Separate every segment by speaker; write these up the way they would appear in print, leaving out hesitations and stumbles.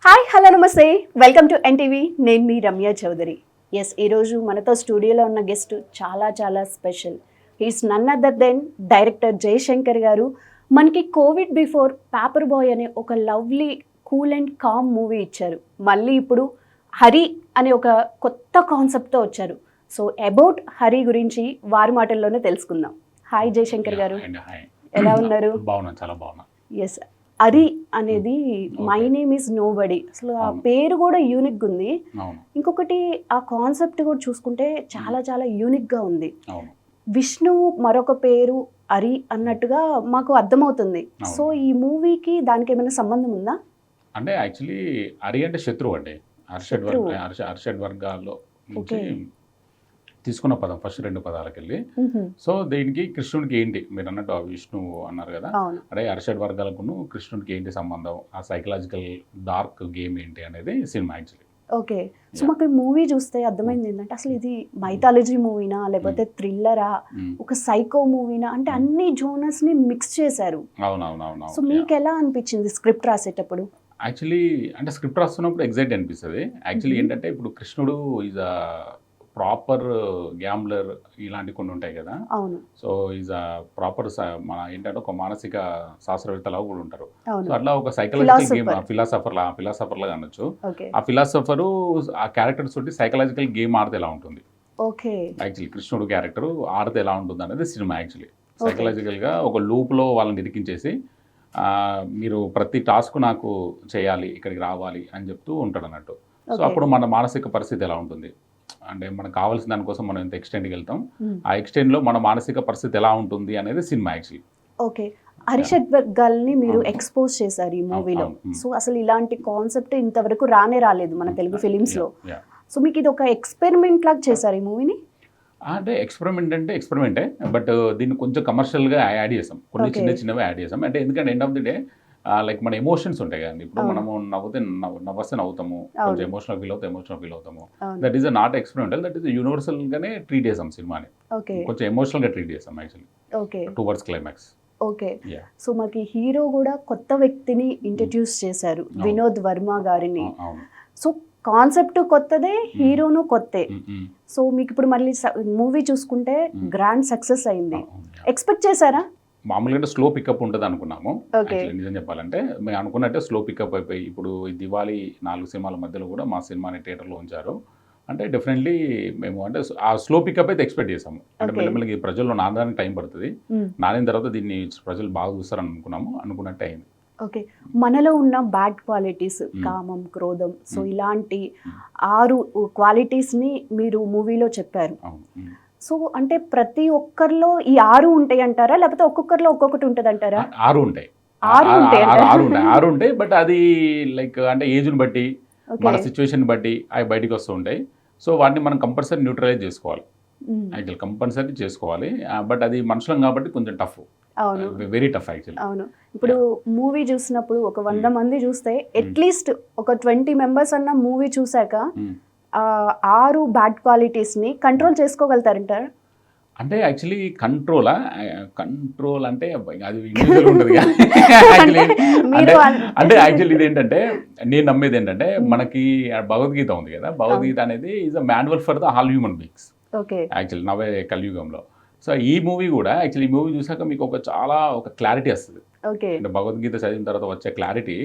Speaker 1: Hi hello నమస్తే welcome to NTV. నేను మీ రమ్య చౌదరి. ఈరోజు మనతో స్టూడియోలో ఉన్న గెస్ట్ చాలా special. He's none other than director Jayashankar garu. మనకి కోవిడ్ బిఫోర్ పేపర్ బాయ్ అనే ఒక lovely cool and calm movie ఇచ్చారు. మళ్ళీ ఇప్పుడు హరి అనే ఒక కొత్త కాన్సెప్ట్తో వచ్చారు. సో అబౌట్ హరి గురించి వారి మాటల్లోనే తెలుసుకుందాం. హాయ్ జయశంకర్ గారు, ఎలా ఉన్నారు?
Speaker 2: చాలా బాగున్నా.
Speaker 1: ఎస్, హరి అనేది my name is nobody. అసలు ఆ పేరు కూడా యూనిక్ ఉంది. ఇంకొకటి ఆ కాన్సెప్ట్ కూడా చూసుకుంటే చాలా యూనిక్గా ఉంది. విష్ణువు మరొక పేరు హరి అన్నట్టుగా మాకు అర్థమవుతుంది. సో ఈ మూవీకి దానికి ఏమైనా సంబంధం ఉందా?
Speaker 2: అంటే యాక్చువల్లీ హరి అంటే శత్రువు అండి. అర్షడ్ వర్గాల్లో నుంచి తీసుకున్న పదం ఫస్ట్ రెండు పదాలకు వెళ్ళి. సో దీనికి కృష్ణుడికి ఏంటి, మీరు అన్నట్టు విష్ణువు అన్నారు కదా, అదే అర్షడ్ వర్గాలకు కృష్ణుడికి ఏంటి సంబంధం, ఆ సైకలాజికల్ డార్క్ గేమ్ ఏంటి అనేది సినిమా యాక్చువల్లీ.
Speaker 1: ఓకే, సో మాకు మూవీ చూస్తే అర్థమైంది ఏంటంటే అసలు ఇది మైథాలజీ మూవీనా లేకపోతే థ్రిల్లరా, ఒక సైకో మూవీనా అంటే అన్ని జోనర్స్ ని మిక్స్ చేశారు.
Speaker 2: అవునవునవును.
Speaker 1: సో మీకు ఎలా అనిపించింది స్క్రిప్ట్ రాసేటప్పుడు?
Speaker 2: యాక్చువల్లీ అంటే స్క్రిప్ట్ రాస్తున్నప్పుడు ఎగ్జైట్ అనిపిస్తుంది. యాక్చువల్లీ ఏంటంటే ఇప్పుడు కృష్ణుడు ఈజ్ అ ప్రాపర్ గ్యాంబ్లర్, ఇలాంటి కొన్ని ఉంటాయి కదా. సో ఈజ్ అ ప్రాపర్ మన ఏంటంటే ఒక మానసిక శాస్త్రవేత్తలా కూడా ఉంటారు. సో అట్లా ఒక సైకలాజికల్ గేమ్, ఫిలాసఫర్ లాగా అనొచ్చు. ఆ ఫిలాసఫరు ఆ క్యారెక్టర్స్ తోటి సైకలాజికల్ గేమ్ ఆడితే ఎలా ఉంటుంది, యాక్చువల్లీ కృష్ణుడు క్యారెక్టర్ ఆడితే ఎలా ఉంటుంది అనేది సినిమా. యాక్చువల్లీ సైకలాజికల్గా ఒక లూప్లో వాళ్ళని ఇరికించేసి మీరు ప్రతి టాస్క్ నాకు చేయాలి, ఇక్కడికి రావాలి అని చెప్తూ ఉంటాడు అన్నట్టు. సో అప్పుడు మన మానసిక పరిస్థితి ఎలా ఉంటుంది అంటే మనకు కావాల్సిన దానికోసం మనం ఎంత ఎక్స్టెండ్కి వెళ్తాం, ఆ ఎక్స్టెండ్లో మన మానసిక పరిస్థితి ఎలా ఉంటుంది అనేది సినిమా యాక్చువల్లీ.
Speaker 1: ఓకే, అరిషడ్ వర్గాల్ని మీరు ఎక్స్పోజ్ చేశారు ఈ మూవీలో. సో అసలు ఇలాంటి కాన్సెప్ట్ ఇంతవరకు రాలేదు మన తెలుగు ఫిలిమ్స్లో. సో మీకు ఇది ఒక ఎక్స్పెరిమెంట్ లాగా చేశారు ఈ మూవీని?
Speaker 2: అంటే ఎక్స్పెరిమెంటే, బట్ దీన్ని కొంచెం కమర్షియల్గా యాడ్ చేసాం, కొన్ని చిన్నవి యాడ్ చేసాం. అంటే ఎందుకంటే end of the day like మన ఎమోషన్స్ ఉంటాయి కదండి. ఇప్పుడు మనము నవ్వస్తే నవ్వుతాము, కొంచెం ఎమోషనల్ ఫీల్ అవుతాము. That is not experimental, that is universal గానే ట్రీట్ చేసాం సినిమాని. కొంచెం ఎమోషనల్ గా ట్రీట్ చేసాం actually towards climax.
Speaker 1: Okay, so మాకు హీరో కూడా కొత్త వ్యక్తిని ఇంట్రడ్యూస్ చేశారు, వినోద్ వర్మ గారిని. సో కాన్సెప్ట్ కొత్తదే, హీరోను కొత్తే. సో మీకు ఇప్పుడు మళ్ళీ మూవీ చూసుకుంటే గ్రాండ్ సక్సెస్ అయింది. ఎక్స్పెక్ట్ చేశారా?
Speaker 2: మామూలుగా స్లో పికప్ ఉంటుంది అనుకున్నాము. నిజం చెప్పాలంటే మేము అనుకున్నట్టే స్లో పికప్ అయిపోయి ఇప్పుడు ఈ దివాళీ 4 సినిమాల మధ్యలో కూడా మా సినిమాని థియేటర్లో ఉంచారు. అంటే డెఫినెట్లీ మేము అంటే ఆ స్లో పికప్ అయితే ఎక్స్పెక్ట్ చేసాము. అంటే మెల్లమెల్లగా ఈ ప్రజల్లో నానడానికి టైం పడుతుంది, నానిన తర్వాత దీన్ని ప్రజలు బాగా చూస్తారని అనుకున్నట్టే అయింది.
Speaker 1: ఓకే, మనలో ఉన్న బ్యాడ్ క్వాలిటీస్, కామం, క్రోధం, సో ఇలాంటి 6 క్వాలిటీస్ని మీరు మూవీలో చెప్పారు. సో అంటే ప్రతి ఒక్కరిలో ఈ 6 ఉంటాయి అంటారా, లేకపోతే ఒక్కొక్కరిలో ఒక్కొక్కటి ఉంటుంది అంటారా?
Speaker 2: 6 ఉంటాయి. బట్ అది లైక్ అంటే ఏజ్ని బట్టి, మన సిచ్యువేషన్ బట్టి అవి బయటకు వస్తూ ఉంటాయి. సో వాటిని మనం కంపల్సరీ న్యూట్రలైజ్ చేసుకోవాలి, యాక్చువల్ కంపల్సరీ చేసుకోవాలి. బట్ అది మనుషులం కాబట్టి కొంచెం టఫ్, వెరీ టఫ్ యాక్చువల్లీ.
Speaker 1: అవును, ఇప్పుడు మూవీ చూసినప్పుడు ఒక 100 మంది చూస్తే అట్లీస్ట్ ఒక 20 మెంబర్స్ అన్న మూవీ చూసాక 6 బ్యాడ్ క్వాలిటీస్ని కంట్రోల్ చేసుకోగలుగుతారంటారా?
Speaker 2: అంటే యాక్చువల్లీ కంట్రోల్ అంటే అది ఇండివిజువల్ ఉంటుంది అంటే యాక్చువల్లీ ఇది ఏంటంటే నేను నమ్మేది ఏంటంటే మనకి భగవద్గీత ఉంది కదా, భగవద్గీత అనేది is a manual for the all human beings actually నవే కలియుగంలో. సో ఈ మూవీ కూడా యాక్చువల్లీ ఈ మూవీ చూసాక మీకు ఒక క్లారిటీ వస్తుంది. అంటే భగవద్గీత చదివిన తర్వాత వచ్చే క్లారిటీ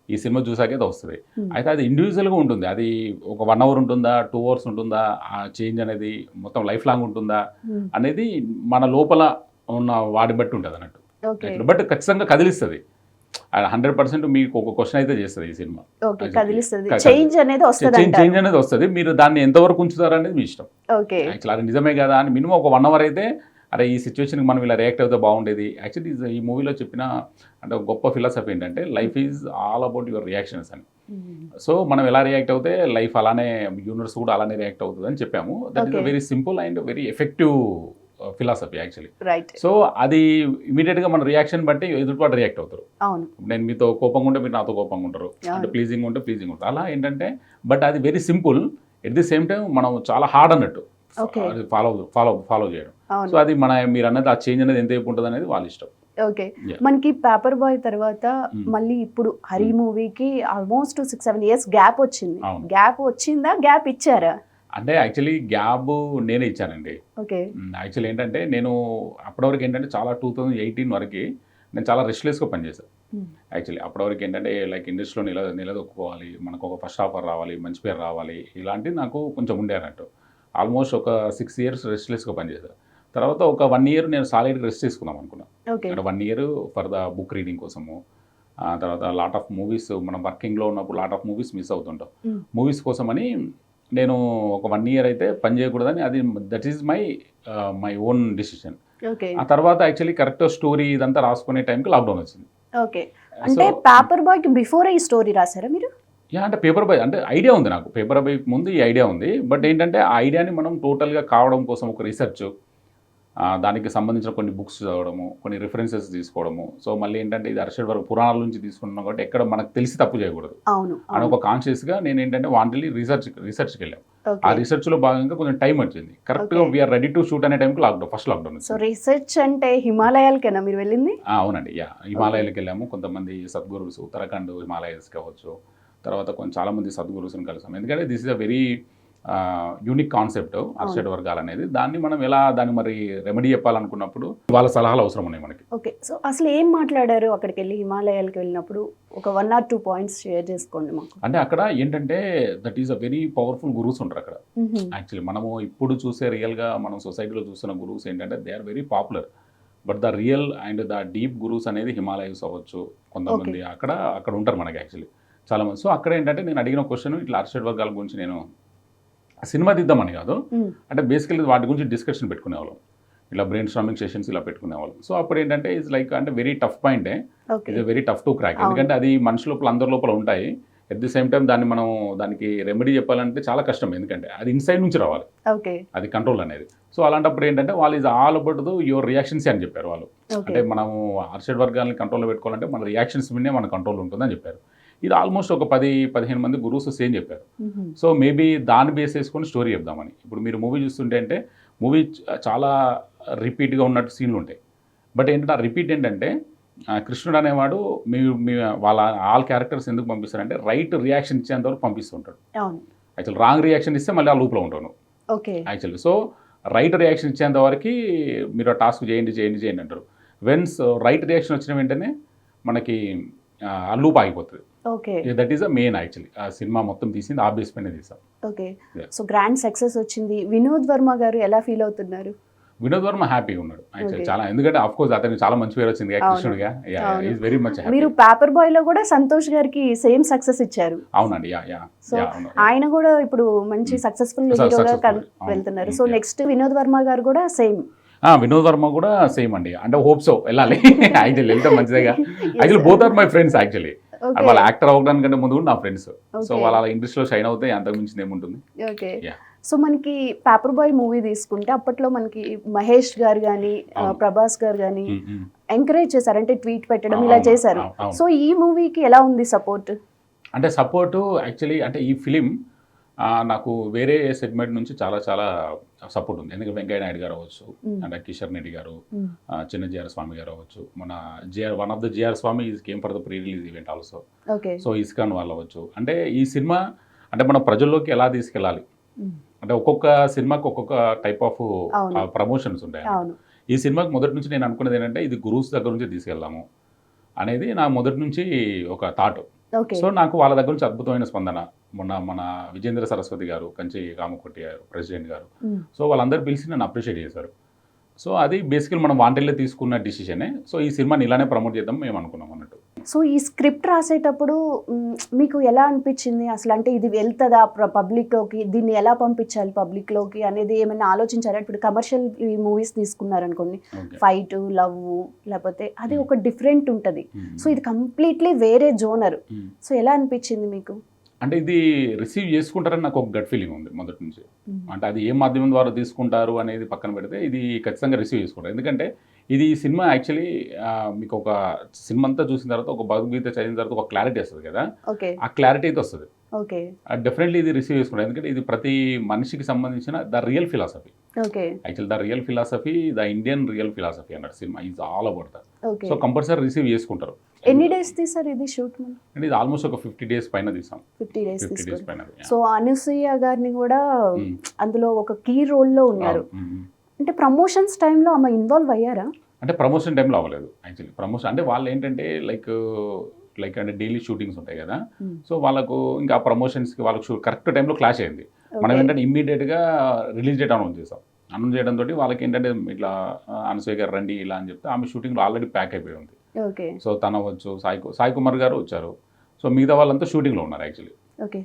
Speaker 2: ఈ సినిమా చూసాకే వస్తుంది. అయితే అది ఇండివిజువల్గా ఉంటుంది, అది ఒక 1 అవర్ ఉంటుందా, 2 అవర్స్ ఉంటుందా, ఆ చేంజ్ అనేది మొత్తం లైఫ్ లాంగ్ ఉంటుందా అనేది మన లోపల ఉన్న వాడి బట్టి ఉంటుంది అన్నట్టు. బట్ ఖచ్చితంగా కదిలిస్తుంది, 100% మీకు ఒక క్వశ్చన్ అయితే చేస్తుంది ఈ సినిమా.
Speaker 1: చేంజ్ అనేది
Speaker 2: వస్తుంది, మీరు దాన్ని ఎంతవరకు ఉంచుతారు అనేది మీ ఇష్టం. యాక్చువల్ అది నిజమే కదా అని మినిమం ఒక 1 అవర్ అయితే అరే ఈ సిచ్యువేషన్కి మనం ఇలా రియాక్ట్ అవుతే బాగుండేది. యాక్చువల్లీ ఈ మూవీలో చెప్పిన అంటే గొప్ప ఫిలాసఫీ ఏంటంటే life is all about your reactions అని. సో మనం ఎలా రియాక్ట్ అవుతే లైఫ్ అలానే, యూనివర్స్ కూడా అలానే రియాక్ట్ అవుతుంది అని చెప్పాము. That is very simple and very effective philosophy actually. So అది ఇమీడియట్గా మన రియాక్షన్ బట్టి ఎదుటిపాటు రియాక్ట్ అవుతారు. నేను మీతో కోపంగా ఉంటే మీరు నాతో కోపంగా ఉంటారు, అంటే ప్లీజింగ్ ఉంటే ప్లీజింగ్ ఉంటారు, అలా ఏంటంటే. బట్ అది very simple, at the same time మనం చాలా హార్డ్ అన్నట్టు ఫాలో చేయడం. సో అది మీరు అన్నది ఆ చేంజ్ అనేది ఎంత వైపు ఉంటుంది అనేది వాళ్ళ ఇష్టం.
Speaker 1: ఓకే.
Speaker 2: Yeah.
Speaker 1: మనకి పేపర్ బాయ్ తర్వాత
Speaker 2: Mm.
Speaker 1: మళ్ళీ ఇప్పుడు హరి మూవీకి ఆల్మోస్ట్ 6-7 ఇయర్స్ గ్యాప్ వచ్చింది.
Speaker 2: అవును.
Speaker 1: గ్యాప్ వచ్చిందా, గ్యాప్ ఇచ్చారా?
Speaker 2: అంటే యాక్చువల్లీ గ్యాప్ నేనే ఇచ్చానండి.
Speaker 1: ఓకే.
Speaker 2: యాక్చువల్లీ ఏంటంటే నేను అప్పటి వరకు ఏంటంటే చాలా 2018 వరకు నేను చాలా రెస్ట్లెస్గా పనిచేశాను. యాక్చువల్లీ అప్పటి వరకు ఏంటంటే లైక్ ఇండస్ట్రీలో నిలదొక్కుకోవాలి, మనకు ఒక ఫస్ట్ ఆఫర్ రావాలి, మంచి పేరు రావాలి, ఇలాంటివి నాకు కొంచెం ఉండే అన్నట్టు. ఆల్మోస్ట్ ఒక 6 ఇయర్స్ రెస్ట్లెస్గా పనిచేశాను. తర్వాత ఒక 1 ఇయర్ నేను సాలిడ్గా రెస్ట్ తీసుకుందాం అనుకున్నాను.
Speaker 1: ఓకే.
Speaker 2: అంటే 1 year for the book reading కోసము, తర్వాత లాట్ ఆఫ్ మూవీస్, మనం వర్కింగ్లో ఉన్నప్పుడు లాట్ ఆఫ్ మూవీస్ మిస్ అవుతుంటాం. మూవీస్ కోసమని నేను ఒక 1 ఇయర్ అయితే పని చేయకూడదని, అది that is my own decision.
Speaker 1: Okay.
Speaker 2: ఆ తర్వాత యాక్చువల్లీ కరెక్ట్ స్టోరీ ఇదంతా రాసుకునే టైంకి లాక్డౌన్ వచ్చింది.
Speaker 1: ఓకే. అంటే పేపర్ బాయ్కి బిఫోర్ ఈ స్టోరీ రాశారా మీరు?
Speaker 2: అంటే పేపర్ బాయ్ అంటే ఐడియా ఉంది నాకు, పేపర్ బాయ్ ముందు ఈ ఐడియా ఉంది. బట్ ఏంటంటే ఆ ఐడియాని మనం టోటల్గా కావడం కోసం ఒక రీసెర్చ్, దానికి సంబంధించిన కొన్ని బుక్స్ చదవడము, కొన్ని రిఫరెన్సెస్ తీసుకోవడము. సో మళ్ళీ ఏంటంటే ఇది అర్షడ్ వరకు పురాణాల నుంచి తీసుకున్నాం కాబట్టి ఎక్కడ మనకు తెలిసి తప్పు చేయకూడదు అని ఒక కాన్షియస్గా నేను ఏంటంటే వాంటలీ రీసెర్చ్కి వెళ్ళాం. ఆ రీసెర్చ్లో భాగంగా కొంచెం టైం వచ్చింది. కరెక్ట్గా వీఆర్ రెడీ టు షూట్ అనే టైంకి ఫస్ట్ లాక్డౌన్.
Speaker 1: సో రీసెర్చ్ అంటే హిమాలయాలకేనా మీరు వెళ్ళింది?
Speaker 2: అవునండి. హిమాలయాలకు వెళ్ళాము. కొంతమంది సద్గురుస్, ఉత్తరాఖండ్ హిమాలయస్ కావచ్చు, తర్వాత చాలామంది సద్గురుస్ని కలిసాం. ఎందుకంటే this is a very unique concept అర్షడ్ వర్గాలు అనేది. దాన్ని మనం దాన్ని మరి రెమెడీ చెప్పాలనుకున్నప్పుడు వాళ్ళ సలహాలు అవసరం ఉన్నాయి మనకి.
Speaker 1: ఓకే. సో అసలు ఏం మాట్లాడారు అక్కడికి వెళ్ళి, హిమాలయాలకు వెళ్ళినప్పుడు? ఒక 1 or 2 పాయింట్స్ షేర్ చేసుకోండి మాకు.
Speaker 2: అంటే అక్కడ ఏంటంటే that is a very powerful gurus ఉంటారు అక్కడ. యాక్చువల్లీ మనము ఇప్పుడు చూసే రియల్గా మనం సొసైటీలో చూస్తున్న గురూస్ ఏంటంటే they are very popular. But the real and the deep gurus అనేది హిమాలయస్ అవ్వచ్చు, కొంతమంది అక్కడ ఉంటారు మనకి యాక్చువల్లీ చాలామంది. సో అక్కడ ఏంటంటే నేను అడిగిన క్వశ్చన్ ఇట్లా అర్షడ్ వర్గాల గురించి, నేను సినిమా తీద్దామని కాదు, అంటే బేసికల్లీ వాటి గురించి డిస్కషన్ పెట్టుకునేవాళ్ళం, ఇలా బ్రెయిన్ స్టార్మింగ్ సెషన్స్ ఇలా పెట్టుకునేవాళ్ళం. సో అప్పుడు ఏంటంటే ఇట్స్ లైక్ అంటే వెరీ టఫ్ పాయింటే, ఇది వెరీ టఫ్ టు క్రాక్. ఎందుకంటే అది మనిషి లోపల, అందరి లోపల ఉంటాయి. ఎట్ ది సేమ్ టైం దానికి రెమెడీ చెప్పాలంటే చాలా కష్టం, ఎందుకంటే అది ఇన్సైడ్ నుంచి రావాలి, అది కంట్రోల్ అనేది. సో అలాంటప్పుడు ఏంటంటే వాళ్ళు is all about your reactions అని చెప్పారు వాళ్ళు. అంటే మనము అర్షడ్ వర్గాలని కంట్రోల్లో పెట్టుకోవాలంటే మన రియాక్షన్స్ మీదే మన కంట్రోల్ ఉంటుందని చెప్పారు. ఇది ఆల్మోస్ట్ ఒక 10-15 మంది గురూస్ సేమ్ చెప్పారు. సో మేబీ దాన్ని బేస్ చేసుకొని స్టోరీ చెప్దామని. ఇప్పుడు మీరు మూవీ చూస్తుంటే అంటే మూవీ చాలా రిపీట్గా ఉన్నట్టు సీన్లు ఉంటాయి. బట్ ఏంటంటే ఆ రిపీట్ ఏంటంటే కృష్ణుడు అనేవాడు వాళ్ళ ఆల్ క్యారెక్టర్స్ ఎందుకు పంపిస్తారంటే రైట్ రియాక్షన్ ఇచ్చేంతవరకు పంపిస్తుంటాడు. యాక్చువల్ రాంగ్ రియాక్షన్ ఇస్తే మళ్ళీ ఆ లూప్లో ఉంటాను యాక్చువల్లీ. సో రైట్ రియాక్షన్ ఇచ్చేంత వరకు మీరు ఆ టాస్క్ చేయండి అంటారు. వెన్స్ రైట్ రియాక్షన్ వచ్చిన వెంటనే మనకి ఆ లూప్ ఆగిపోతుంది. That is a main actually. ఆ సినిమా మొత్తం తీసింది ఆ బేస్ పైన తీసాం.
Speaker 1: ఓకే. సో గ్రాండ్ సక్సెస్ వచ్చింది. వినోద్ వర్మ గారు ఎలా ఫీల్ అవుతున్నారు?
Speaker 2: వినోద్ వర్మ హ్యాపీగా ఉన్నాడు యాక్చువల్లీ చాలా, ఎందుకంటే ఆఫ్ కోర్స్ అతనికి చాలా మంచి పేరు వచ్చింది కృష్ణుడిగా. Is very much happy.
Speaker 1: మీరు పేపర్ బాయ్ లో కూడా సంతోష్ గారికి సేమ్ సక్సెస్ ఇచ్చారు.
Speaker 2: అవునండి.
Speaker 1: సో ఆయన కూడా ఇప్పుడు మంచి సక్సెస్ఫుల్ హీరోగా వెళ్తున్నారు. సో నెక్స్ట్ వినోద్ వర్మ గారు కూడా సేమ్.
Speaker 2: వినోద్ వర్మ కూడా సేమ్ అండి. అంటే హోప్ సో వెళ్ళాలి యాక్చువల్లీ, వెళ్తే మంచిదేగా. Actually both are my friends actually. వాళ్ళ యాక్టర్ అవ్వడానికంటే ముందు కూడా నా ఫ్రెండ్స్. సో వాళ్ళ ఇండస్ట్రీలో షైన్ అవుతాయి, అంతకు మించింది ఏముంటుంది.
Speaker 1: ఓకే. సో మనకి పేపర్ బాయ్ మూవీ తీసుకుంటే అప్పట్లో మనకి మహేష్ గారు కానీ ప్రభాస్ గారు కానీ ఎంకరేజ్ చేశారు, అంటే ట్వీట్ పెట్టడం ఇలా చేశారు. సో ఈ మూవీకి ఎలా ఉంది సపోర్ట్?
Speaker 2: అంటే సపోర్టు యాక్చువల్లీ అంటే ఈ ఫిలిం నాకు వేరే సెగ్మెంట్ నుంచి చాలా చాలా సపోర్ట్ ఉంది. ఎందుకంటే వెంకయ్య నాయుడు గారు అవ్వచ్చు, అంటే కిషోర్ రెడ్డి గారు, చిన్న జిఆర్ స్వామి గారు అవ్వచ్చు, మన one of the G R Swami is came for the pre release event also. So ISKCON వాళ్ళు అవ్వచ్చు. అంటే ఈ సినిమా అంటే మన ప్రజల్లోకి ఎలా తీసుకెళ్ళాలి అంటే ఒక్కొక్క సినిమాకి ఒక్కొక్క టైప్ ఆఫ్ ప్రమోషన్స్ ఉంటాయి. ఈ సినిమాకి మొదటి నుంచి నేను అనుకున్నది ఏంటంటే ఇది గురూస్ దగ్గర నుంచి తీసుకెళ్దాము అనేది నా మొదటి నుంచి ఒక థాట్. సో నాకు వాళ్ళ దగ్గర నుంచి అద్భుతమైన స్పందన. మన విజేంద్ర సరస్వతి గారు, కంచి కామకొట్టి గారు, ప్రెసిడెంట్ గారు, సో వాళ్ళందరూ పిలిచి నన్ను అప్రిషియేట్ చేశారు. సో అది బేసికల్ మనం వాంటెల్లో తీసుకున్న డిసిషనే. సో ఈ సినిమాని ఇలానే ప్రమోట్ చేద్దాం మేము అనుకున్నాం అన్నట్టు.
Speaker 1: సో ఈ స్క్రిప్ట్ రాసేటప్పుడు మీకు ఎలా అనిపించింది అసలు? అంటే ఇది వెళ్తుందా పబ్లిక్లోకి, దీన్ని ఎలా పంపించాలి పబ్లిక్లోకి అనేది ఏమైనా ఆలోచించారా? ఇప్పుడు కమర్షియల్ మూవీస్ తీసుకున్నారనుకోండి, ఫైట్, లవ్, లేకపోతే అది ఒక డిఫరెంట్ ఉంటుంది. సో ఇది కంప్లీట్లీ వేరే జోనర్. సో ఎలా అనిపించింది మీకు?
Speaker 2: అంటే ఇది రిసీవ్ చేసుకుంటారని నాకు ఒక గట్ ఫీలింగ్ ఉంది మొదటి నుంచి. అంటే అది ఏ మాధ్యమం ద్వారా తీసుకుంటారు అనేది పక్కన పెడితే ఇది ఖచ్చితంగా రిసీవ్ చేసుకుంటారు. ఎందుకంటే ఇది సినిమా యాక్చువల్లీ మీకు ఒక సినిమా అంతా చూసిన తర్వాత ఒక భగవద్గీత చదివిన తర్వాత ఒక క్లారిటీ వస్తుంది కదా, ఆ క్లారిటీ అయితే వస్తుంది.
Speaker 1: ఓకే
Speaker 2: డెఫినెట్లీ ఇది రిసీవ్ చేసుకుంటారు, ఎందుకంటే ఇది ప్రతి మనిషికి సంబంధించిన the real philosophy.
Speaker 1: Okay
Speaker 2: actual the real philosophy, the Indian real philosophy అన్నట్టు cinema is all about that.
Speaker 1: Okay
Speaker 2: so compulsory receive చేసుకుంటారు.
Speaker 1: ఎన్ని డేస్ తీసారు ఇది షూట్?
Speaker 2: అంటే ఇది ఆల్మోస్ట్ ఒక 50 days పైన తీసాం.
Speaker 1: 50 days
Speaker 2: 50 days
Speaker 1: తీసుకున్నారు.
Speaker 2: పైన.
Speaker 1: సో అనసూయ గారిని కూడా అందులో ఒక కీ రోల్లో ఉన్నారు. అంటే ప్రమోషన్స్ టైంలో ఆమె ఇన్వాల్వ్ అయ్యారా?
Speaker 2: అంటే ప్రమోషన్ టైంలో అవ్వలేదు యాక్చువల్లీ. ప్రమోషన్ అంటే వాళ్ళు ఏంటంటే లైక్ అంటే డైలీ షూటింగ్స్ ఉంటాయి కదా, సో వాళ్ళకు ఇంకా ప్రమోషన్స్కి వాళ్ళకి కరెక్ట్ టైంలో క్లాష్ అయింది. మనం ఏంటంటే ఇమ్మీడియట్గా రిలీజ్ డేట్ అనౌన్స్ చేసాం. అనౌన్స్ చేయడంతో వాళ్ళకి ఏంటంటే ఇట్లా అనసూయ గారు రండి ఇలా అని చెప్తే ఆమె షూటింగ్లో ఆల్రెడీ ప్యాక్ అయిపోయి ఉంది.
Speaker 1: ఓకే
Speaker 2: సో తన వచ్చు సాయి కుమార్ గారు వచ్చారు. సో మిగతా వాళ్ళంతా షూటింగ్లో ఉన్నారు యాక్చువల్లీ.
Speaker 1: ఓకే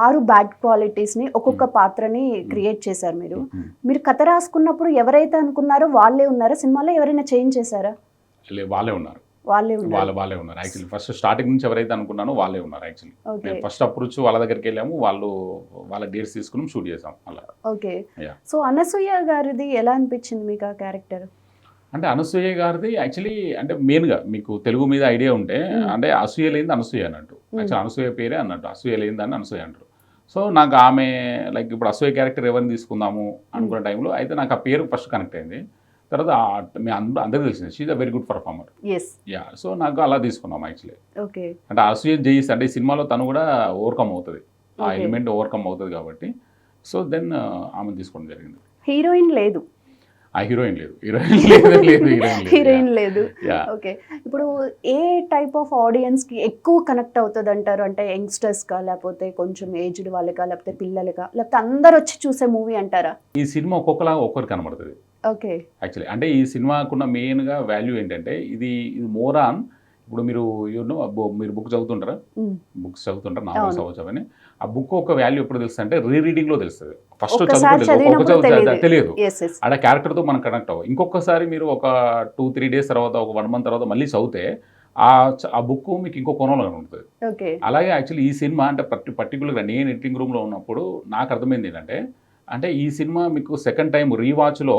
Speaker 1: 6 బ్యాడ్ క్వాలిటీస్ని ఒక్కొక్క పాత్రని క్రియేట్ చేశారు మీరు. మీరు కథ రాసుకున్నప్పుడు ఎవరైతే అనుకున్నారో వాళ్ళే ఉన్నారా సినిమాలో? ఎవరైనా చేంజ్ చేశారా?
Speaker 2: వాళ్ళే ఉన్నారు.
Speaker 1: వాళ్ళే
Speaker 2: ఉన్నారు యాక్చువల్లీ. ఫస్ట్ స్టార్టింగ్ నుంచి ఎవరైతే అనుకున్నానో వాళ్ళే ఉన్నారు యాక్చువల్లీ. మేము ఫస్ట్ అప్రోచ్ వాళ్ళ దగ్గరికి వెళ్ళాము, వాళ్ళ డేట్స్ తీసుకుని షూట్ చేసాం అలా.
Speaker 1: ఓకే సో అనసూయ గారిది ఎలా అనిపించింది మీకు ఆ క్యారెక్టర్?
Speaker 2: అంటే అనసూయ గారిది యాక్చువల్లీ అంటే మెయిన్గా మీకు తెలుగు మీద ఐడియా ఉంటే అంటే అసూయ లేనిది అనసూయ అన్నట్టు. యాక్చువల్ అనసూయ పేరే అన్నట్టు, అసూయ లేనిదని అనసూయ అంటారు. సో నాకు ఆమె లైక్ ఇప్పుడు అసూయ క్యారెక్టర్ ఎవరిని తీసుకుందాము అనుకున్న టైంలో అయితే నాకు ఆ పేరు ఫస్ట్ కనెక్ట్ అయింది. తర్వాత అందరికీ తెలిసింది she is a very good performer. Yeah so నాకు అలా తీసుకున్నాం యాక్చువల్లీ.
Speaker 1: ఓకే అంటే
Speaker 2: అసూయ జయిస్తే అంటే ఈ సినిమాలో తను కూడా ఓవర్కమ్ అవుతుంది, ఆ ఎలిమెంట్ ఓవర్కమ్ అవుతుంది కాబట్టి సో దెన్ ఆమె తీసుకోవడం జరిగింది.
Speaker 1: హీరోయిన్ లేదు?
Speaker 2: హీరోయిన్
Speaker 1: లేదు. ఓకే ఇప్పుడు ఏ టైప్ ఆఫ్ ఆడియన్స్ కి ఎక్కువ కనెక్ట్ అవుతుంది అంటారు? అంటే యంగ్స్టర్స్ కా, లేకపోతే కొంచెం ఏజ్డ్ వాళ్ళకా, లేకపోతే పిల్లలకా, లేకపోతే అందరు వచ్చి చూసే మూవీ అంటారా?
Speaker 2: ఈ సినిమా ఒక్కొక్కలాగా ఒక్కరికి కనబడుతుంది
Speaker 1: ఓకే
Speaker 2: యాక్చువల్లీ. అంటే ఈ సినిమాకున్న మెయిన్గా వాల్యూ ఏంటంటే ఇది మోర్ ఆన్ ఇప్పుడు మీరు మీరు బుక్ చదువుతుంటారా? బుక్స్ చదువుతుంటారు, నావల్స్ అవ్వచ్చు అవన్నీ. ఆ బుక్ ఒక వాల్యూ ఎప్పుడు తెలుస్తుంది అంటే రీడింగ్లో తెలుస్తుంది. ఫస్ట్ చదువుకుంటే తెలియదు, ఆ క్యారెక్టర్తో మనం కనెక్ట్ అవ్వం. ఇంకొకసారి మీరు ఒక 2-3 days తర్వాత, ఒక 1 month తర్వాత మళ్ళీ చదివితే ఆ బుక్ మీకు ఇంకో కోణంలో ఉంటుంది. అలాగే యాక్చువల్లీ ఈ సినిమా అంటే పర్టికులర్గా నేను ఎడిటింగ్ రూమ్లో ఉన్నప్పుడు నాకు అర్థమైంది ఏంటంటే అంటే ఈ సినిమా మీకు సెకండ్ టైం రీవాచ్లో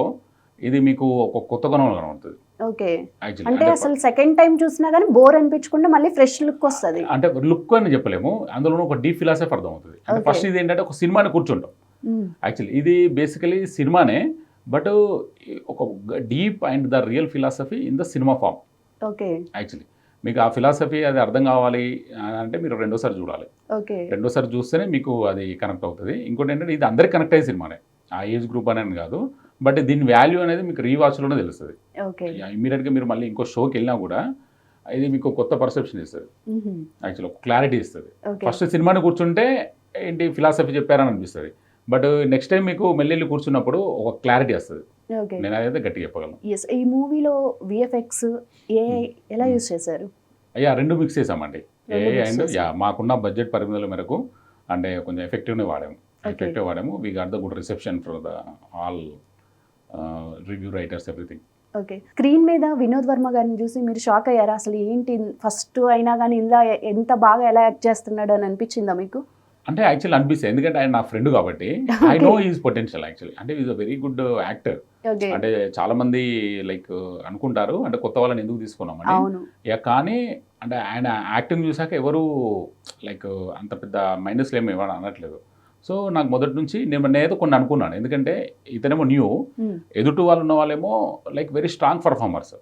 Speaker 2: ఇది మీకు ఒక కొత్త కోణంలో కనబడుతుంది.
Speaker 1: ఓకే అంటే అసలు సెకండ్ టైం చూసినా కానీ బోర్ అనిపించకుండా మళ్ళీ ఫ్రెష్ లుక్ వస్తుంది.
Speaker 2: అంటే లుక్ అని చెప్పలేము, అందులో ఒక డీప్ ఫిలాసఫీ అర్థం అవుతుంది. అంటే ఫస్ట్ ఇది ఏంటంటే ఒక సినిమాని కూర్చుంటాం యాక్చువల్లీ. ఇది బేసికలీ సినిమానే, బట్ ఒక deep and the real philosophy in the cinema form.
Speaker 1: Okay
Speaker 2: actually మీకు ఆ ఫిలాసఫీ అది అర్థం కావాలి అంటే మీరు రెండోసారి చూడాలి. రెండోసారి చూస్తేనే మీకు అది కనెక్ట్ అవుతుంది. ఇంకోటి ఏంటంటే ఇది అందరికి కనెక్ట్ అయ్యే సినిమానే, ఆ ఏజ్ గ్రూప్ అనేది కాదు, బట్ దీని వాల్యూ అనేది మీకు రీవాచ్లోనే తెలుస్తుంది. ఇమీడియట్గా మీరు మళ్ళీ ఇంకో షోకి వెళ్ళినా కూడా ఇది మీకు కొత్త పర్సెప్షన్ ఇస్తుంది యాక్చువల్లీ, ఒక క్లారిటీ ఇస్తుంది. ఫస్ట్ సినిమాని కూర్చుంటే ఏంటి ఫిలాసఫీ చెప్పారని అనిపిస్తుంది, బట్ నెక్స్ట్ టైం మీకు మెల్లెళ్ళి కూర్చున్నప్పుడు ఒక క్లారిటీ వస్తుంది. నేను అదైతే గట్టిగా చెప్పగలను.
Speaker 1: ఈ మూవీలో విఎఫ్ఎక్స్ ఏఐ ఎలా యూజ్ చేశారు?
Speaker 2: రెండు మిక్స్ చేసామండి, ఏఐ అండ్ మాకున్న బడ్జెట్ పరిమితుల మేరకు అంటే కొంచెం ఎఫెక్టివ్ వాడాము. We got the good reception for the all review writers everything.
Speaker 1: Okay screen మీద వినోద్ వర్మ గారిని చూసి మీరు షాక్ అయ్యారా? అసలు ఏంటి ఫస్ట్ అయినా కానీ ఇలా ఎంత బాగా ఎలా యాక్ట్ చేస్తున్నాడు అని అనిపించిందా మీకు?
Speaker 2: అంటే యాక్చువల్లీ అనిపిస్తుంది, ఎందుకంటే ఆయన నా ఫ్రెండ్ కాబట్టి I know is potential actually. అంటే is a very good actor. అంటే చాలా మంది లైక్ అనుకుంటారు అంటే కొత్త వాళ్ళని ఎందుకు తీసుకున్నామని, కానీ అంటే ఆయన యాక్టింగ్ చూసాక ఎవరు లైక్ అంత పెద్ద మైనస్లు ఏమి ఇవ్వడం అనట్లేదు. సో నాకు మొదటి నుంచి నేనేదో కొన్ని అనుకున్నాను, ఎందుకంటే ఇతనేమో న్యూ, ఎదుటి వాళ్ళు ఉన్న వాళ్ళేమో like very strong performers.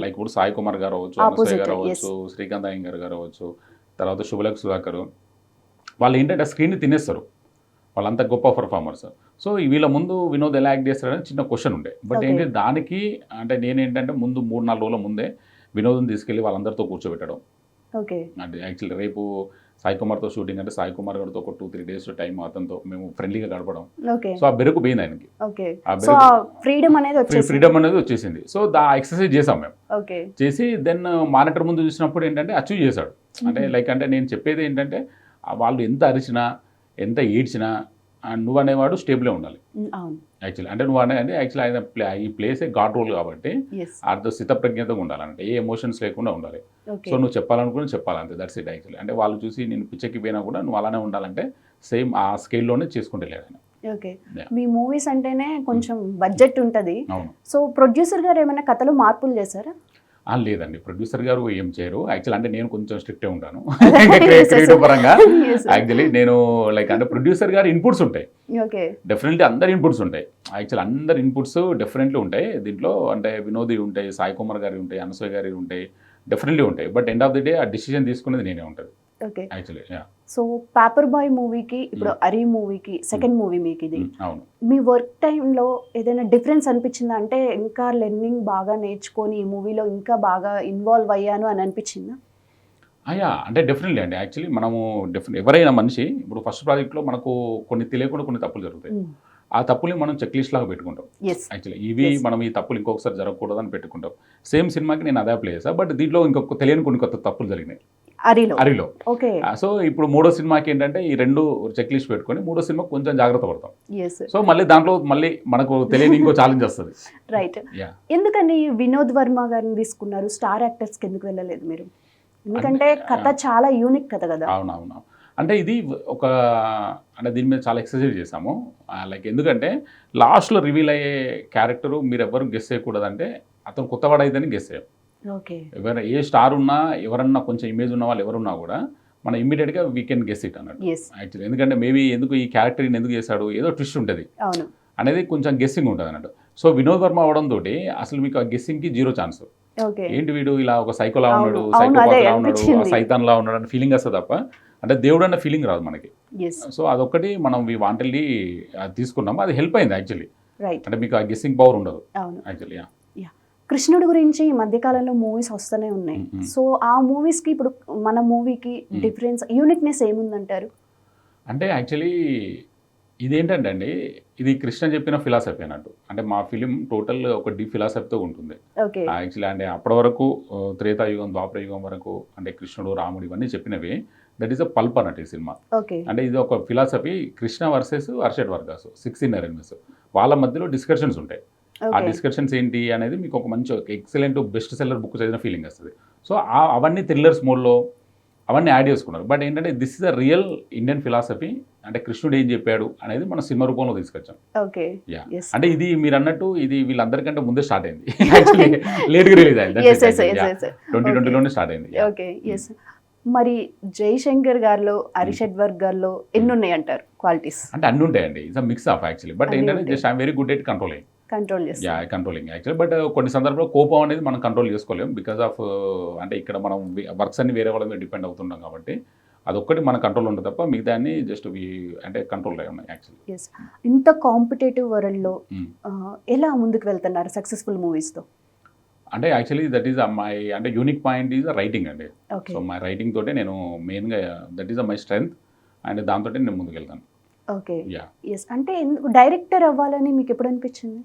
Speaker 2: Like ఇప్పుడు సాయి కుమార్ గారు అవ్వచ్చు, అనసూయ గారు అవ్వచ్చు, శ్రీకాంత్ అయ్యంగార్ గారు అవ్వచ్చు, తర్వాత శుభలేఖ సుధాకర్, వాళ్ళు ఏంటంటే స్క్రీన్ని తినేస్తారు, వాళ్ళంతా గొప్ప పర్ఫార్మర్స్. సో వీళ్ళ ముందు వినోద్ ఎలా యాక్ట్ చేస్తారని చిన్న క్వశ్చన్ ఉండే. బట్ ఏంటంటే దానికి అంటే నేనేంటంటే ముందు 3-4 రోజుల ముందే వినోద్ని తీసుకెళ్ళి వాళ్ళందరితో కూర్చోబెట్టడం. అంటే యాక్చువల్లీ రేపు సాయి కుమార్తో షూటింగ్ అంటే సాయి కుమార్ గారితో ఒక 2-3 days టైం అతనితో మేము ఫ్రెండ్లీగా గడపడం. సో ఆ బెరుకు పోయింది ఆయనకి, ఫ్రీడమ్ అనేది వచ్చేసింది. సో ఎక్సర్సైజ్ చేసాం మేము, చేసి దెన్ మానిటర్ ముందు చూసినప్పుడు ఏంటంటే అచీవ్ చేశాడు. అంటే లైక్ అంటే నేను చెప్పేది ఏంటంటే వాళ్ళు ఎంత అరిచినా ఎంత ఏడ్చినా నువ్వు అనేవాడు స్టేబుల్గా ఉండాలి యాక్చువల్లీ. అంటే నువ్వు అంటే యాక్చువల్లీ ఆయన ఈ ప్లేసే గాడ్ రోల్ కాబట్టి అర్థ స్థితప్రజ్ఞతగా ఉండాలంటే ఏ ఎమోషన్స్ లేకుండా ఉండాలి. సో నువ్వు చెప్పాలనుకుని చెప్పాలంతే, దట్స్ ఇట్ యాక్చువల్లీ. అంటే వాళ్ళు చూసి నేను పిచ్చెక్కి పోయినా కూడా నువ్వు అలానే ఉండాలంటే సేమ్ ఆ స్కేల్లోనే చేసుకుంటే లేదు ఆయన.
Speaker 1: ఓకే మీ మూవీస్ అంటేనే కొంచెం బడ్జెట్ ఉంటుంది. సో ప్రొడ్యూసర్ గారు ఏమైనా కథలో మార్పులు చేశారా?
Speaker 2: లేదండి, ప్రొడ్యూసర్ గారు ఏం చేయరు యాక్చువల్. అంటే నేను కొంచెం స్ట్రిక్టే ఉంటాను క్రియేటివ్ పరంగా. యాక్చువల్లీ నేను లైక్ అంటే ప్రొడ్యూసర్ గారు ఇన్పుట్స్ ఉంటాయి, డెఫినెట్లీ అందరి ఇన్పుట్స్ ఉంటాయి. యాక్చువల్ అందరి ఇన్పుట్స్ డెఫినెట్లీ ఉంటాయి దీంట్లో. అంటే వినోద్ ఉంటాయి, సాయి కుమార్ గారి ఉంటాయి, అనసూయ గారి ఉంటాయి, డెఫినెట్లీ ఉంటాయి. But end of the day ఆ డిసిజన్ తీసుకునేది నేనే ఉంటుంది యాక్చువల్లీ.
Speaker 1: సో పేపర్ బాయ్ మూవీకి ఇప్పుడు అరీ మూవీకి సెకండ్ మూవీ మీకు ఇది.
Speaker 2: అవును.
Speaker 1: మీ వర్క్ టైంలో ఏదైనా డిఫరెన్స్ అనిపించిందా? అంటే ఇంకా లెర్నింగ్ బాగా నేర్చుకొని ఈ మూవీలో ఇంకా బాగా ఇన్వాల్వ్ అయ్యాను అని అనిపించిందా?
Speaker 2: అంటే డెఫినెట్లీ అండి. యాక్చువల్లీ మనము ఎవరైనా మనిషి ఇప్పుడు ఫస్ట్ ప్రాజెక్ట్లో మనకు కొన్ని తెలియకుండా కొన్ని తప్పులు జరుగుతాయి. ఆ తప్పుల్ని మనం చెక్ లిస్ట్ లాగా పెట్టుకుంటాం యాక్చువల్లీ. ఇవి మనం ఈ తప్పులు ఇంకొకసారి జరగకూడదని పెట్టుకుంటాం. సేమ్ సినిమాకి నేను అదే అప్లై చేశాను, బట్ దీంట్లో ఇంకొక తెలియని కొన్ని కొత్త తప్పులు జరిగినాయి అరిలో. సో ఇప్పుడు మూడో సినిమాకి ఏంటంటే ఈ రెండు చెక్ లిస్ట్ పెట్టుకొని మూడో సినిమాకి కొంచెం జాగ్రత్త పడతాం. సో మళ్ళీ దాంట్లో మళ్ళీ మనకు తెలియని ఇంకో ఛాలెంజ్ వస్తుంది.
Speaker 1: రైట్. ఎందుకని వినోద్ వర్మ గారిని తీసుకున్నారు? స్టార్ యాక్టర్స్కి ఎందుకు వెళ్ళలేదు మీరు? ఎందుకంటే కథ చాలా యూనిక్ కథ కదా.
Speaker 2: అవునవును. అంటే ఇది ఒక అంటే దీని మీద చాలా ఎక్సర్సైజ్ చేసాము. లైక్ ఎందుకంటే లాస్ట్లో రివీల్ అయ్యే క్యారెక్టరు మీరు ఎవరు గెస్ చేయకూడదంటే అతను కొత్తవాడైతేనే గెస్ చేయం. ఎవరైనా ఏ స్టార్ ఉన్నా ఎవరన్నా కొంచెం ఇమేజ్ ఉన్న వాళ్ళు ఎవరున్నా కూడా మనం ఇమ్మీడియట్గా వీ కెన్ గెస్ ఇట్ అన్నట్టు యాక్చువల్లీ. ఎందుకంటే మేబీ ఎందుకు ఈ క్యారెక్టర్ ఎందుకు చేశాడు, ఏదో ట్విస్ట్ ఉంటుంది అనేది కొంచెం గెస్సింగ్ ఉంటుంది అన్నట్టు. సో వినోద్ వర్మ అవడంతో అసలు మీకు ఆ గెస్సింగ్కి జీరో ఛాన్స్. ఏంటి వీడు ఇలా ఒక సైకోలా ఉన్నాడు, సైకోపాత్లా ఉన్నాడు, సైతాన్లా ఉన్నాడు అని ఫీలింగ్ వస్తుంది తప్ప అంటే దేవుడు అన్న ఫీలింగ్ రాదు మనకి. సో అదొక్కటి మనం వాంటెడ్లీ తీసుకున్నాము, అది హెల్ప్ అయింది యాక్చువల్లీ. అంటే మీకు ఆ గెస్సింగ్ పవర్ ఉండదు యాక్చువల్లీ.
Speaker 1: కృష్ణుడి గురించి ఈ మధ్యకాలంలో మూవీస్ వస్తూనే ఉన్నాయి. సో ఆ మూవీస్కి ఇప్పుడు మన మూవీకి డిఫరెన్స్ యూనిక్నెస్ ఏముందంటారు?
Speaker 2: అంటే యాక్చువల్లీ ఇదేంటంటే అండి, ఇది కృష్ణ చెప్పిన ఫిలాసఫీ అన్నట్టు. అంటే మా ఫిలిం టోటల్ ఒక డీప్ ఫిలాసఫీతో ఉంటుంది యాక్చువల్లీ. అంటే అప్పటి వరకు త్రేతాయుగం ద్వాపర యుగం వరకు అంటే కృష్ణుడు రాముడు ఇవన్నీ చెప్పినవి దట్ ఈస్ అ పల్ప్ అన్నట్టు ఈ సినిమా. అంటే ఇది ఒక ఫిలాసఫీ. కృష్ణ వర్సెస్ అర్షడ్ వర్గాస్ 16 RMS వాళ్ళ మధ్యలో డిస్కషన్స్ ఉంటాయి. ఆ డిస్కషన్స్ ఏంటి అనేది మీకు ఒక మంచి ఎక్సలెంట్ బెస్ట్ సెల్లర్ బుక్ చదివిన ఫీలింగ్ వస్తుంది. సో అవన్నీ థ్రిల్లర్స్ మోడ్లో అవన్నీ యాడ్ చేసుకున్నారు. బట్ ఏంటంటే this is a real Indian philosophy. అంటే కృష్ణుడు ఏం చెప్పాడు అనేది మన సినిమా రూపంలో తీసుకొచ్చాం. అంటే ఇది మీరు అన్నట్టు ఇది వీళ్ళందరికంటే ముందే స్టార్ట్ అయింది యాక్చువల్లీ. లేట్గా రిలీజ్ అయింది, 2020లోనే స్టార్ట్ అయింది.
Speaker 1: మరి జయశంకర్ గారిలో అరిషడ్ వర్క్ గారిలో ఎన్ని ఉన్నాయి అంటారు క్వాలిటీస్?
Speaker 2: అంటే అన్ని ఉంటాయండి, it's mix of actually. But ఏంటంటే just I'm very good at controlling actually. But కొన్ని సందర్భంలో కోపం అనేది మనం కంట్రోల్ చేసుకోలేము బికాస్ ఆఫ్ అంటే ఇక్కడ మనం వర్క్స్ అన్ని వేరే వాళ్ళ మీద డిపెండ్ అవుతున్నాం కాబట్టి అదొక్కటి మన కంట్రోల్ ఉంటుంది తప్ప మిగతా అన్ని జస్ట్ అంటే కంట్రోల్ అయి ఉన్నాయి యాక్చువల్లీ.
Speaker 1: ఇంత కాంపిటేటివ్ వరల్డ్లో ఎలా ముందుకు వెళ్తున్నారు సక్సెస్ఫుల్ మూవీస్తో?
Speaker 2: అంటే యాక్చువల్లీ దట్ ఈస్ మై అంటే యూనిక్ పాయింట్ ఈజ్ రైటింగ్ అండి. సో మై రైటింగ్ తోటే నేను మెయిన్గా that is my strength and దాంతో నేను ముందుకు వెళ్తాను.
Speaker 1: అంటే డైరెక్టర్ అవ్వాలని మీకు ఎప్పుడు అనిపించింది?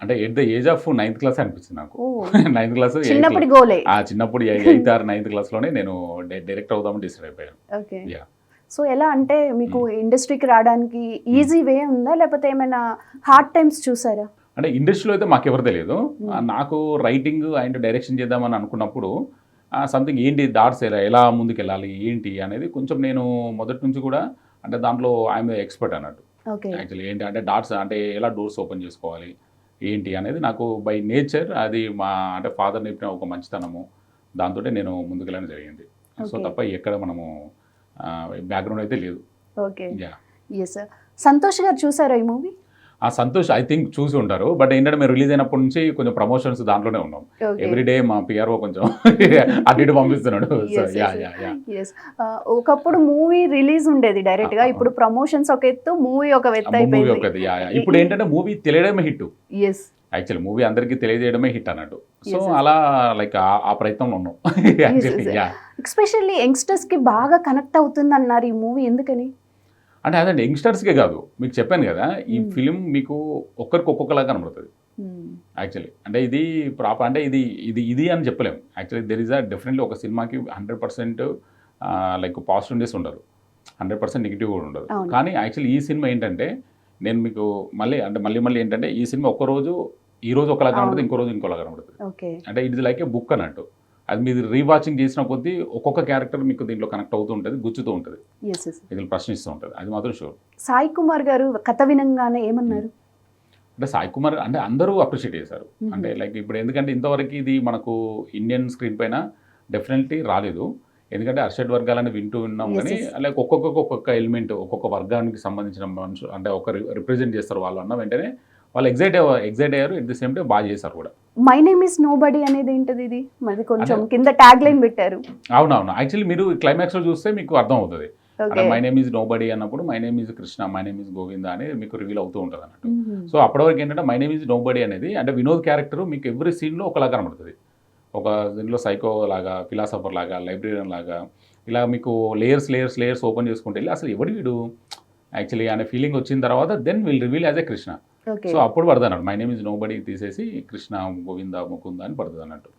Speaker 2: అంటే at the age of 9th class అనిపించింది నాకు. 9th క్లాస్
Speaker 1: చిన్నప్పుడు గోలే.
Speaker 2: చిన్నప్పుడు 8th or 9th క్లాస్లోనే నేను డైరెక్టర్ అవుదామని డిసైడ్ అయిపోయాను.
Speaker 1: సో ఎలా అంటే మీకు ఇండస్ట్రీకి రావడానికి ఈజీ వే ఉందా లేకపోతే ఏమైనా హార్డ్ టైమ్స్ చూసారా?
Speaker 2: అంటే ఇండస్ట్రీలో అయితే మాకెవరు తెలియదు. నాకు రైటింగ్ అండ్ డైరెక్షన్ చేద్దామని అనుకున్నప్పుడు సంథింగ్ ఏంటి డాట్స్ ఎలా ముందుకు వెళ్ళాలి ఏంటి అనేది కొంచెం నేను మొదటి నుంచి కూడా అంటే దాంట్లో ఐఎమ్ ఎక్స్పర్ట్ అన్నట్టు యాక్చువల్లీ. ఏంటి అంటే డాట్స్ అంటే ఎలా డోర్స్ ఓపెన్ చేసుకోవాలి ఏంటి అనేది నాకు బై నేచర్ అది మా అంటే ఫాదర్ నేర్పిన ఒక మంచితనము, దాంతో నేను ముందుకెళ్ళడం జరిగింది. సో తప్ప ఎక్కడ మనము బ్యాక్గ్రౌండ్ అయితే లేదు.
Speaker 1: సంతోష్ గారు చూసారా ఈ మూవీ?
Speaker 2: సంతోష్ ఐ థింక్ చూసి ఉంటారు. బట్ ఏంటంటే మేము రిలీజ్ అయినప్పటి నుంచి కొంచెం ప్రమోషన్స్ దాంట్లోనే ఉన్నాం. ఎవ్రీడే మా పిఆర్ఓ కొంచెం అటు ఇటు పంపిస్తున్నాడు.
Speaker 1: ఒకప్పుడు మూవీ రిలీజ్ ఉండేది డైరెక్ట్ గా, ఇప్పుడు ప్రమోషన్స్ ఒక ఎత్తు, మూవీ ఒక ఎత్తు అయిపోయింది.
Speaker 2: ఇప్పుడు ఏంటంటే మూవీ తెలియడమే హిట్ యాక్చువల్లీ. మూవీ అందరికీ తెలియజేయడమే హిట్ అన్నట్టు. సో అలా లైక్ ఆ ప్రయత్నంలో ఉన్నాం.
Speaker 1: ఎస్పెషల్లీ యంగ్స్టర్స్ కి బాగా కనెక్ట్ అవుతుంది అన్నారు ఈ మూవీ, ఎందుకని?
Speaker 2: అంటే అదండి యంగ్స్టర్స్కే కాదు, మీకు చెప్పాను కదా ఈ ఫిలిం మీకు ఒక్కరికి ఒక్కొక్కలాగా కనబడుతుంది యాక్చువల్లీ. అంటే ఇది ప్రాపర్ అంటే ఇది ఇది ఇది అని చెప్పలేము యాక్చువల్లీ. దెర్ ఈజ్ డెఫినెట్లీ ఒక సినిమాకి 100% లైక్ పాజిటివ్నెస్ ఉండదు, 100% నెగిటివ్ కూడా ఉండదు. కానీ యాక్చువల్లీ ఈ సినిమా ఏంటంటే నేను మీకు మళ్ళీ ఏంటంటే ఈ సినిమా ఈ రోజు ఒకలా కనబడుతుంది, ఇంకో రోజు ఇంకోలా కనబడుతుంది. అంటే it is like A book అన్నట్టు. అది మీరు రీవాచింగ్ చేసిన కొద్దీ ఒక్కొక్క క్యారెక్టర్ మీకు దీంట్లో కనెక్ట్ అవుతూ ఉంటుంది, గుచ్చుతూ ఉంటుంది, ఇది ప్రశ్నిస్తూ ఉంటుంది, అది మాత్రం షూర్.
Speaker 1: సాయి కుమార్ గారు కథ వినంగానే ఏమన్నారు?
Speaker 2: అంటే సాయి కుమార్ అంటే అందరూ అప్రిషియేట్ చేశారు. అంటే లైక్ ఇప్పుడు ఎందుకంటే ఇంతవరకు ఇది మనకు ఇండియన్ స్క్రీన్ పైన డెఫినెట్లీ రాలేదు. ఎందుకంటే అర్షడ్ వర్గాలని వింటూ ఉన్నాం కానీ లైక్ ఒక్కొక్క ఎలిమెంట్ ఒక్కొక్క వర్గానికి సంబంధించిన మనుషులు అంటే ఒక రిప్రజెంట్ చేస్తారు వాళ్ళు అన్న వెంటనే వాళ్ళు ఎగ్జైట్ అయ్యారు. ఎట్ ది సేమ్ టైం బాగా చేశారు కూడా.
Speaker 1: మై నేమ్ ఇస్ నోబడీ అనేది ఏంటిది? ఇది మరి కొంచెం కింద ట్యాగ్ లైన్ పెట్టారు.
Speaker 2: అవునవును, యాక్చువల్లీ మీరు క్లైమాక్స్ లో చూస్తే మీకు అర్థం అవుతుంది. మై నేమ్ ఈజ్ నోబడీ అన్నప్పుడు my name is Krishna, my name is Govinda అనేది మీకు రివీల్ అవుతూ ఉంటుంది అన్నట్టు. సో అప్పటి వరకు ఏంటంటే మై నేమ్ ఈజ్ నోబడీ అనేది అంటే వినోద్ క్యారెక్టర్ మీకు ఎవ్రీ సీన్లో ఒకలా కనబడుతుంది. ఒక దీంట్లో సైకో లాగా, ఫిలాసఫర్ లాగా, లైబ్రేరియన్ లాగా ఇలా మీకు లేయర్స్ ఓపెన్ చేసుకుంటే వెళ్ళి అసలు ఎవడు వీడు యాక్చువల్లీ అనే ఫీలింగ్ వచ్చిన తర్వాత then will reveal as a Krishna. So అప్పుడు పడుతుంది అన్నట్టు. మై నేమ్ ఈజ్ నోబడీ తీసేసి కృష్ణ, గోవింద, ముకుంద అని పడుతుంది అన్నట్టు.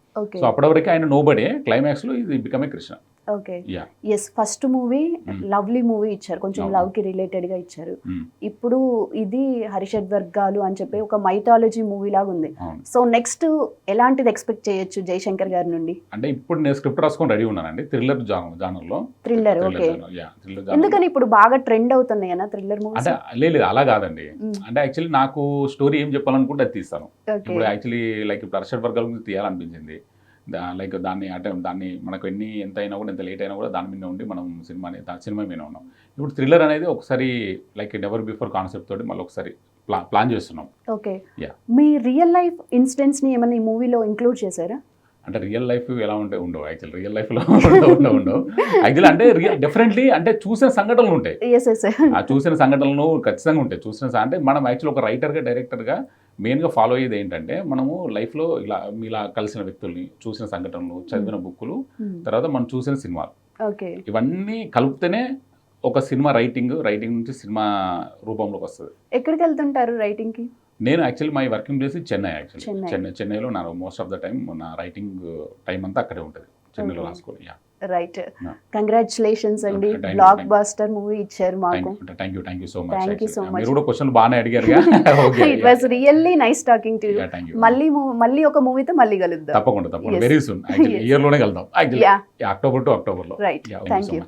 Speaker 2: సో అప్పటివరకు ఆయన నోబడీ, క్లైమాక్స్లో ఇది became Krishna.
Speaker 1: Okay, yes. First movie lovely movie ఇచ్చారు, కొంచెం లవ్ కి రిలేటెడ్ గా ఇచ్చారు. ఇప్పుడు ఇది హరిషడ్ వర్గాలు అని చెప్పి ఒక మైథాలజీ మూవీ లాగా ఉంది. సో నెక్స్ట్ ఎలాంటిది ఎక్స్పెక్ట్ చేయొచ్చు జయశంకర్ గారి నుండి?
Speaker 2: అంటే ఇప్పుడు నేను స్క్రిప్ట్ రాసుకొని రెడీ ఉన్నానండి. థ్రిల్లర్ జానర్ లో.
Speaker 1: Thriller, okay. ఎందుకని ఇప్పుడు బాగా ట్రెండ్ అవుతున్నాయి అన్న థ్రిల్లర్ మూవీ?
Speaker 2: అంటే లేదు అలా కాదండి. అంటే యాక్చువల్లీ నాకు స్టోరీ ఏం చెప్పాలనుకుంటే అది తీస్తాను. ఇప్పుడు యాక్చువల్లీ లైక్ ఇప్పుడు హర్షడ్ వర్గాల గురించి తీయాలనిపించింది. లైక్ దాన్ని అంటే దాన్ని మనకు ఎంత అయినా కూడా ఎంత లేట్ అయినా కూడా దాని మీద ఉండి మనం సినిమా మీద ఉన్నాం. ఇప్పుడు థ్రిల్లర్ అనేది ఒకసారి లైక్ నెవర్ బిఫోర్ కాన్సెప్ట్ తోటి మళ్ళీ ఒకసారి ప్లాన్ చేస్తున్నాం.
Speaker 1: ఓకే, మీ రియల్ లైఫ్ ఇన్సిడెంట్స్ ని ఏమైనా ఈ మూవీలో ఇంక్లూడ్ చేశారా?
Speaker 2: అంటే రియల్ లైఫ్ ఎలా ఉంటే ఉండవు యాక్చువల్ రియల్ లైఫ్లో ఉండవు యాక్చువల్లీ. అంటే డెఫినెట్లీ అంటే చూసిన సంఘటనలు ఉంటాయి. ఆ చూసిన సంఘటనలు ఖచ్చితంగా ఉంటాయి. అంటే మనం యాక్చువల్ ఒక రైటర్గా, డైరెక్టర్గా మెయిన్గా ఫాలో అయ్యేది ఏంటంటే మనము లైఫ్లో ఇలా కలిసిన వ్యక్తుల్ని, చూసిన సంఘటనలు, చదివిన బుక్కులు, తర్వాత మనం చూసిన సినిమాలు, ఇవన్నీ కలిపితేనే ఒక సినిమా రైటింగ్ నుంచి సినిమా రూపంలోకి వస్తుంది.
Speaker 1: ఎక్కడికి వెళ్తుంటారు రైటింగ్కి?
Speaker 2: నేను actually my working place Chennai. Actually చెన్నైలో నా మోస్ట్ ఆఫ్ ద టైం నా రైటింగ్ టైం అంతా అక్కడే ఉంటుంది, చెన్నైలో రాసుకోవాలి.
Speaker 1: రైట్, కంగ్రాచులేషన్స్ అండి, బ్లాక్ బస్టర్ మూవీ ఇచ్చారు మాకు.
Speaker 2: Thank you so much. మీరు కూడా క్వశ్చన్ బాగానే అడిగారుగా.
Speaker 1: It was really nice talking to you. మళ్ళీ ఒక మూవీతో మళ్ళీ కలుద్దాం.
Speaker 2: తప్పకుండా వెరీ సూన్. ఇయర్ లోనే కలుద్దాం, అక్టోబర్ టు అక్టోబర్ లో.
Speaker 1: Right, thank you.